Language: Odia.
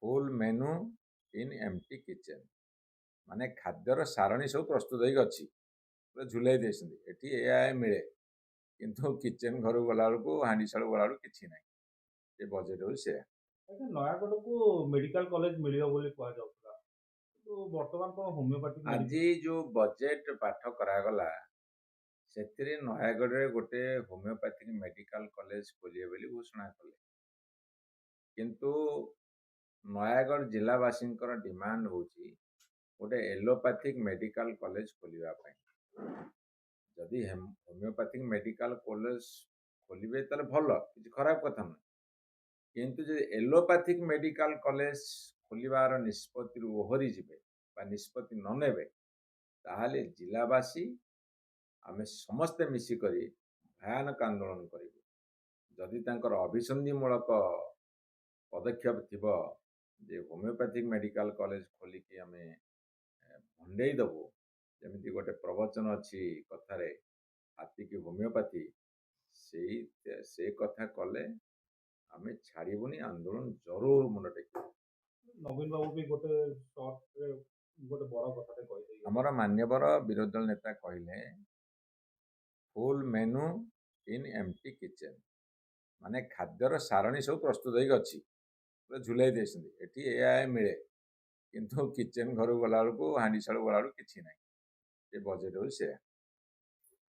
Full menu in empty kitchen. ମାନେ ଖାଦ୍ୟର ସାରଣୀ ସବୁ ପ୍ରସ୍ତୁତ ହେଇକି ଅଛି, ପୁରା ଝୁଲେଇ ଦେଇଛନ୍ତି। ଏଠି ଏୟା ମିଳେ, କିନ୍ତୁ କିଚେନ୍ ଘରକୁ ଗଲାବେଳକୁ ହାଣ୍ଡିଶାଳକୁ ଗଲାବେଳକୁ କିଛି ନାହିଁ। ଏ ବଜେଟ୍ ହେଉଛି ସେୟା। ଆଜ୍ଞା ନୟାଗଡ଼କୁ ମେଡିକାଲ କଲେଜ ମିଳିବ ବୋଲି କୁହାଯାଉଥିଲା। କିନ୍ତୁ ବର୍ତ୍ତମାନ କଣ ହୋମିଓପାଥିକ ଆଜି ମେଡିସିନ ଯୋଉ ବଜେଟ୍ ପାଠ କରାଗଲା, ସେଥିରେ ନୟାଗଡ଼ରେ ଗୋଟେ ହୋମିଓପାଥିକ ମେଡିକାଲ କଲେଜ ଖୋଲିବେ ବୋଲି ଘୋଷଣା କଲେ। କିନ୍ତୁ ନୟାଗଡ଼ ଜିଲ୍ଲାବାସୀଙ୍କର ଡିମାଣ୍ଡ ହେଉଛି ଗୋଟେ ଏଲୋପାଥିକ ମେଡିକାଲ କଲେଜ ଖୋଲିବା ପାଇଁ। ଯଦି ହୋମିଓପାଥିକ ମେଡିକାଲ କଲେଜ ଖୋଲିବେ ତାହେଲେ ଭଲ, କିଛି ଖରାପ କଥା ନୁହେଁ। କିନ୍ତୁ ଯଦି ଏଲୋପାଥିକ ମେଡିକାଲ କଲେଜ ଖୋଲିବାର ନିଷ୍ପତ୍ତିରୁ ଓହରିଯିବେ ବା ନିଷ୍ପତ୍ତି ନ ନେବେ, ତାହେଲେ ଜିଲ୍ଲାବାସୀ ଆମେ ସମସ୍ତେ ମିଶିକରି ଭୟାନକ ଆନ୍ଦୋଳନ କରିବୁ। ଯଦି ତାଙ୍କର ଅଭିସନ୍ଧିମୂଳକ ପଦକ୍ଷେପ ଥିବ ଯେ ହୋମିଓପାଥିକ ମେଡିକାଲ କଲେଜ ଖୋଲିକି ଆମେ ଭଣ୍ଡେଇ ଦେବୁ, ଯେମିତି ଗୋଟେ ପ୍ରବଚନ ଅଛି କଥାରେ, ହାତୀକି ହୋମିଓପାଥି, ସେ କଥା କଲେ ଆମେ ଛାଡ଼ିବୁନି, ଆନ୍ଦୋଳନ ଜରୁର ମୁଣ୍ଡ ଟେକିବୁ। ନବୀନ ବାବୁ ବି ଗୋଟେ ସର୍ଟରେ ଗୋଟେ ବଡ କଥାଟେ କହିଦେଇଗଲେ। ଆମର ମାନ୍ୟବର ବିରୋଧୀ ଦଳ ନେତା କହିଲେ ଫୁଲ୍ ମେନୁ ଇନ୍ ଏମ୍ପ୍ଟି କିଚେନ୍। ମାନେ ଖାଦ୍ୟର ସାରଣୀ ସବୁ ପ୍ରସ୍ତୁତ ହେଇକି ଅଛି, ପୁରା ଝୁଲେଇ ଦେଇଛନ୍ତି। ଏଠି ଏୟା ମିଳେ, କିନ୍ତୁ କିଚେନ୍ ଘରକୁ ଗଲାବେଳକୁ ହାଣ୍ଡିଶାଳକୁ ଗଲାବେଳକୁ କିଛି ନାହିଁ। ଏ ବଜେଟ୍ ହେଉଛି ସେୟା।